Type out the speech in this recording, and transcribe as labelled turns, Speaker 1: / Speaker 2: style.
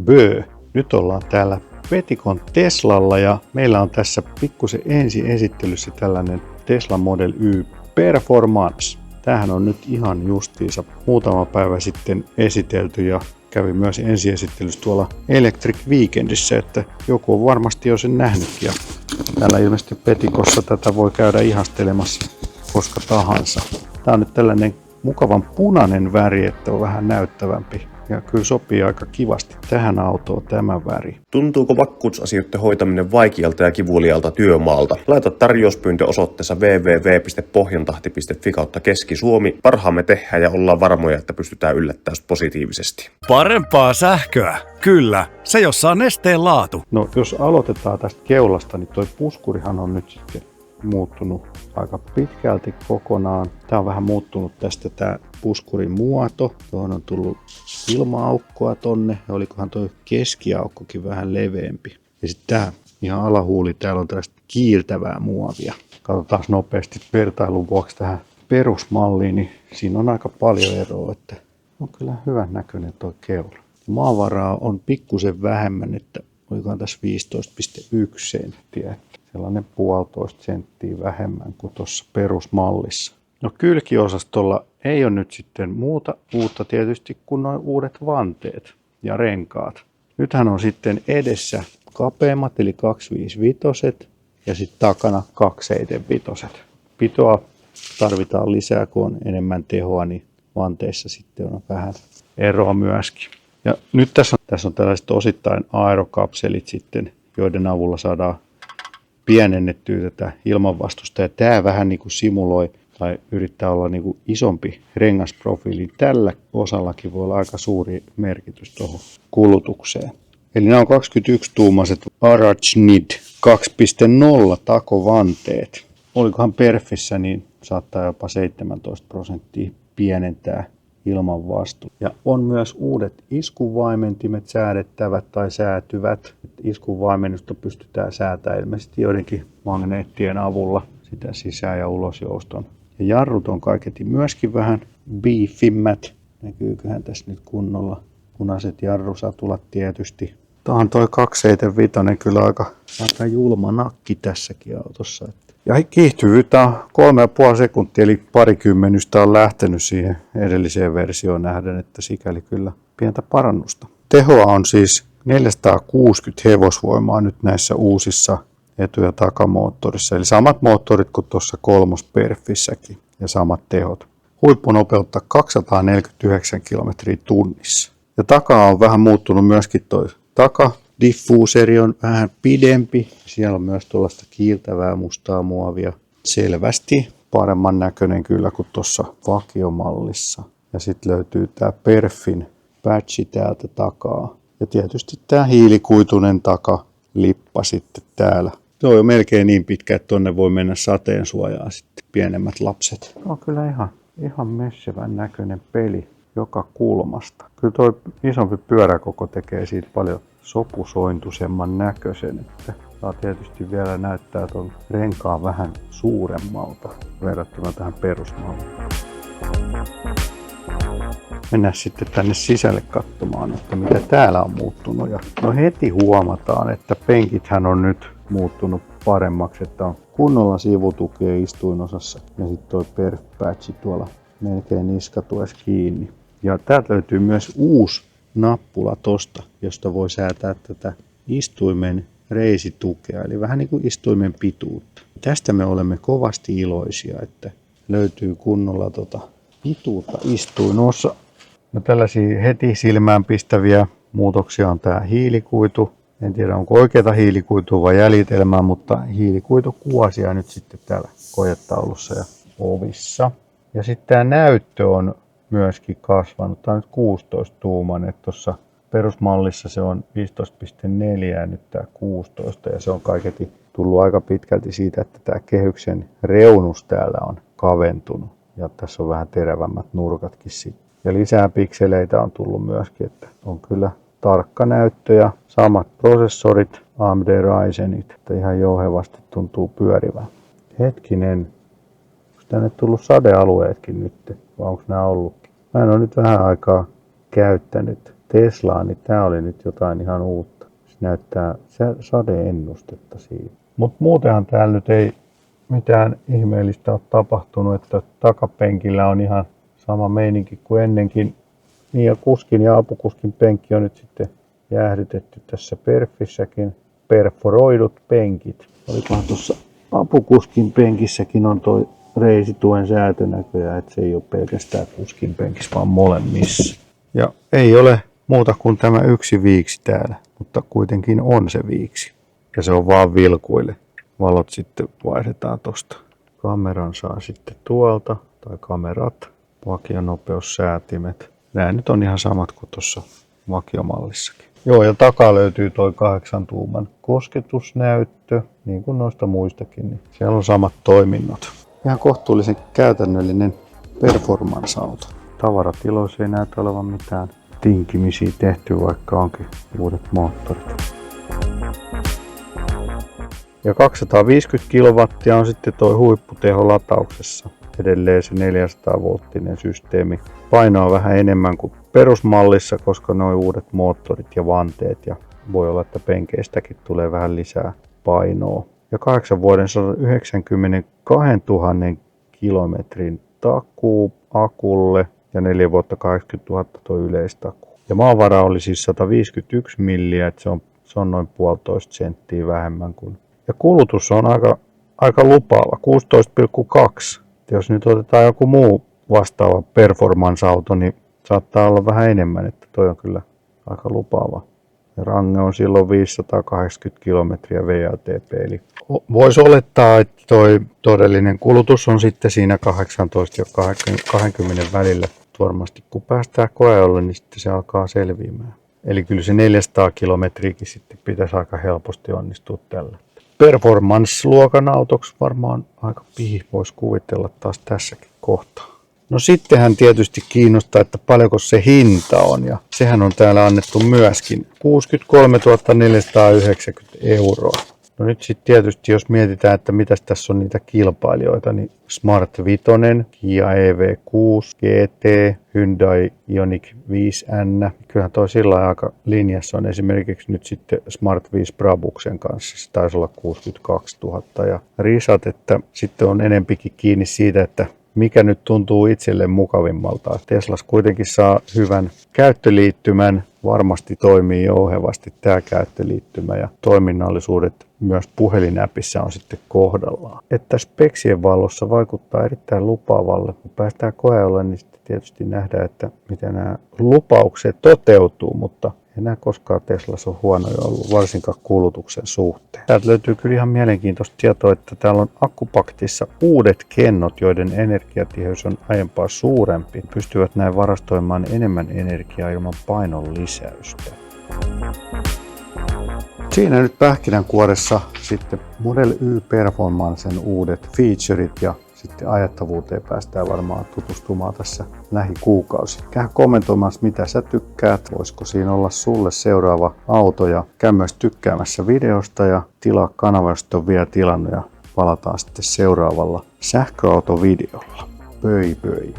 Speaker 1: Bö. Nyt ollaan täällä Petikon Teslalla ja meillä on tässä pikkusen ensi esittelyssä tällainen Tesla Model Y Performance. Tämähän on nyt ihan justiinsa muutama päivä sitten esitelty ja kävi myös ensiesittelyssä tuolla Electric Weekendissä, että joku on varmasti jo sen nähnyt ja täällä ilmeisesti Petikossa tätä voi käydä ihastelemassa koska tahansa. Tää on nyt tällainen mukavan punainen väri, että on vähän näyttävämpi. Ja kyllä sopii aika kivasti tähän autoon tämä väri.
Speaker 2: Tuntuuko vakuutusasioiden hoitaminen vaikealta ja kivulialta työmaalta? Laita tarjouspyyntö osoitteessa www.pohjantahti.fi/Keski-Suomi. Parhaamme tehdään ja ollaan varmoja, että pystytään yllättämään positiivisesti.
Speaker 3: Parempaa sähköä. Kyllä, se jossa on Nesteen laatu.
Speaker 1: No jos aloitetaan tästä keulasta, niin toi puskurihan on nyt sitten muuttunut aika pitkälti kokonaan. Tää on vähän muuttunut tästä tää puskurin muoto. Tuohon on tullut ilma-aukkoa tonne. Ja olikohan toi keskiaukkokin vähän leveämpi. Ja sitten tää ihan alahuuli, täällä on tällaista kiiltävää muovia. Katsotaan nopeasti vertailun vuoksi tähän perusmalliin, niin siinä on aika paljon eroa, että on kyllä hyvän näköinen toi keula. Maavaraa on pikkusen vähemmän, että olikohan tässä 15,1 senttiä. Sellainen 1,5 senttiä vähemmän kuin tuossa perusmallissa. No kylkiosastolla ei ole nyt sitten muuta uutta tietysti kuin nuo uudet vanteet ja renkaat. Nythän on sitten edessä kapeammat eli 255 ja sitten takana 275. Pitoa tarvitaan lisää, kun on enemmän tehoa, niin vanteissa sitten on vähän eroa myöskin. Ja nyt tässä on tällaiset osittain aerokapselit sitten, joiden avulla saadaan pienennettyä tätä ilmanvastusta. Ja tämä vähän niin kuin simuloi tai yrittää olla niin kuin isompi rengasprofiili. Tällä osallakin voi olla aika suuri merkitys tuohon kulutukseen. Eli nämä on 21-tuumaiset Arachnid 2.0 takovanteet. Olikohan Perfissä, niin saattaa jopa 17% pienentää ilmanvastu. Ja on myös uudet iskunvaimentimet säädettävät tai säätyvät. Iskunvaimennusta pystytään säätämään ilmeisesti joidenkin magneettien avulla sitä sisään- ja ulosjouston. Ja jarrut on kaiketi myöskin vähän beefimmät. Näkyyköhän tässä nyt kunnolla punaiset jarrusatulat tietysti. Tämä on toi 275 kyllä aika julma nakki tässäkin autossa. Ja kiihtyvyyttä on 3,5 sekuntia, eli parikymmenystä on lähtenyt siihen edelliseen versioon nähden, että sikäli kyllä pientä parannusta. Tehoa on siis 460 hevosvoimaa nyt näissä uusissa etu- ja takamoottorissa, eli samat moottorit kuin tuossa kolmosperfissäkin ja samat tehot. Huippunopeutta 249 kilometriä tunnissa. Ja takaa on vähän muuttunut myöskin toi diffuuseri on vähän pidempi. Siellä on myös tuollaista kiiltävää mustaa muovia. Selvästi paremman näköinen kyllä kuin tuossa vakiomallissa. Ja sitten löytyy tämä Perfin patchi täältä takaa. Ja tietysti tämä hiilikuitunen takalippa sitten täällä. Se on jo melkein niin pitkä, että tonne voi mennä sateen suojaa sitten pienemmät lapset. On kyllä ihan messevän näköinen peli joka kulmasta. Kyllä tuo isompi pyöräkoko tekee siitä paljon sopusointuisemman näköisen, että saa tietysti vielä näyttää tuon renkaan vähän suuremmalta verrattuna tähän perusmalliin. Mennään sitten tänne sisälle katsomaan, että mitä täällä on muuttunut. Ja no heti huomataan, että penkithän on nyt muuttunut paremmaksi, että on kunnolla sivutukea istuinosassa ja sitten toi perf-patchi tuolla melkein niskatuessa kiinni. Ja täältä löytyy myös uusi nappula tosta, josta voi säätää tätä istuimen reisitukea, eli vähän niin kuin istuimen pituutta. Tästä me olemme kovasti iloisia, että löytyy kunnolla pituutta istuinossa. No tällaisia heti silmään pistäviä muutoksia on tämä hiilikuitu. En tiedä onko oikeata hiilikuitua vai jäljitelmää, mutta hiilikuitukuvasia nyt sitten täällä kojetaulussa ja ovissa. Ja sitten tämä näyttö on myöskin kasvanut. Tämä on nyt 16-tuumainen. Tuossa perusmallissa se on 15,4 ja nyt tämä 16. Ja se on kaiketi tullut aika pitkälti siitä, että tämä kehyksen reunus täällä on kaventunut. Ja tässä on vähän terävämmät nurkatkin sitten. Ja lisää pikseleitä on tullut myöskin, että on kyllä tarkka näyttö ja samat prosessorit, AMD Ryzenit, että ihan jouhevasti tuntuu pyörivää. Hetkinen, onko tänne tullut sadealueetkin nyt, vai onko nämä ollutkin? Mä en ole nyt vähän aikaa käyttänyt Teslaa, niin tää oli nyt jotain ihan uutta. Se näyttää sadeennustetta siitä. Mutta muutenhan täällä nyt ei mitään ihmeellistä ole tapahtunut, että takapenkillä on ihan sama meininki kuin ennenkin. Niin ja kuskin ja apukuskin penkki on nyt sitten jäähdytetty tässä perfissäkin. Perforoidut penkit. Olikohan tuossa apukuskin penkissäkin on toi reisituen säätö näköjään, että se ei ole pelkästään kuskin penkissä, vaan molemmissa. Ja ei ole muuta kuin tämä yksi viiksi täällä, mutta kuitenkin on se viiksi. Ja se on vaan vilkuille. Valot sitten vaihdetaan tosta. Kameran saa sitten tuolta, tai kamerat, vakionopeussäätimet. Nämä nyt on ihan samat kuin tuossa vakiomallissakin. Joo, ja takaa löytyy toi 8 tuuman kosketusnäyttö, niin kuin noista muistakin. Niin siellä on samat toiminnot. Ihan kohtuullisen käytännöllinen performance-auto. Tavaratiloissa ei näytä olevan mitään tinkimisiä tehty, vaikka onkin uudet moottorit. Ja 250 kilowattia on sitten tuo huipputeho latauksessa. Edelleen se 400-volttinen systeemi. Painoa vähän enemmän kuin perusmallissa, koska nuo uudet moottorit ja vanteet. Ja voi olla, että penkeistäkin tulee vähän lisää painoa. Ja 8 vuoden 192 000 kilometrin takuu akulle ja 4 vuotta 80 000 tuo yleistakuu. Ja maavara oli siis 151 milliä, että se on noin 1,5 senttiä vähemmän kuin. Ja kulutus on aika lupaava, 16,2. Jos nyt otetaan joku muu vastaava performance-auto, niin saattaa olla vähän enemmän, että toi on kyllä aika lupaava. Ja range on silloin 580 kilometriä WLTP, eli voisi olettaa, että toi todellinen kulutus on sitten siinä 18 ja 20 välillä. Varmasti kun päästään koeolle, niin sitten se alkaa selviämään. Eli kyllä se 400 kilometriäkin sitten pitäisi aika helposti onnistua tällä. Performance-luokan autoksi varmaan aika pihi voisi kuvitella taas tässäkin kohtaa. No sittenhän tietysti kiinnostaa, että paljonko se hinta on, ja sehän on täällä annettu myöskin 63 490 €. No nyt sitten tietysti jos mietitään, että mitäs tässä on niitä kilpailijoita, niin Smart Vitonen, Kia EV6, GT, Hyundai Ioniq 5N. Kyllähän toi sillä lailla aika linjassa on esimerkiksi nyt sitten Smart 5 Brabuksen kanssa. Se taisi olla 62 000 ja risat, että sitten on enempikin kiinni siitä, että mikä nyt tuntuu itselle mukavimmalta. Teslas kuitenkin saa hyvän käyttöliittymän, varmasti toimii jouhevasti tämä käyttöliittymä ja toiminnallisuudet myös puhelinäpissä on sitten kohdallaan. Että speksien valossa vaikuttaa erittäin lupaavalle. Kun päästään koeolle, niin sitten tietysti nähdään, että miten nämä lupaukset toteutuu, mutta enää koskaan Teslassa on huonoja ollut, varsinkaan kulutuksen suhteen. Täältä löytyy kyllä ihan mielenkiintoista tietoa, että täällä on akkupaktissa uudet kennot, joiden energiatiheys on aiempaa suurempi. Pystyvät näin varastoimaan enemmän energiaa ilman painon lisäystä. Siinä nyt pähkinänkuoressa sitten Model Y Performancen uudet featureit ja sitten ajettavuuteen päästään varmaan tutustumaan tässä lähikuukausi. Käy kommentoimassa, mitä sä tykkäät. Voisiko siinä olla sulle seuraava auto ja käy myös tykkäämässä videosta ja tilaa kanava, jos et ole vielä tilannut ja palataan sitten seuraavalla sähköautovideolla. Pöi pöi!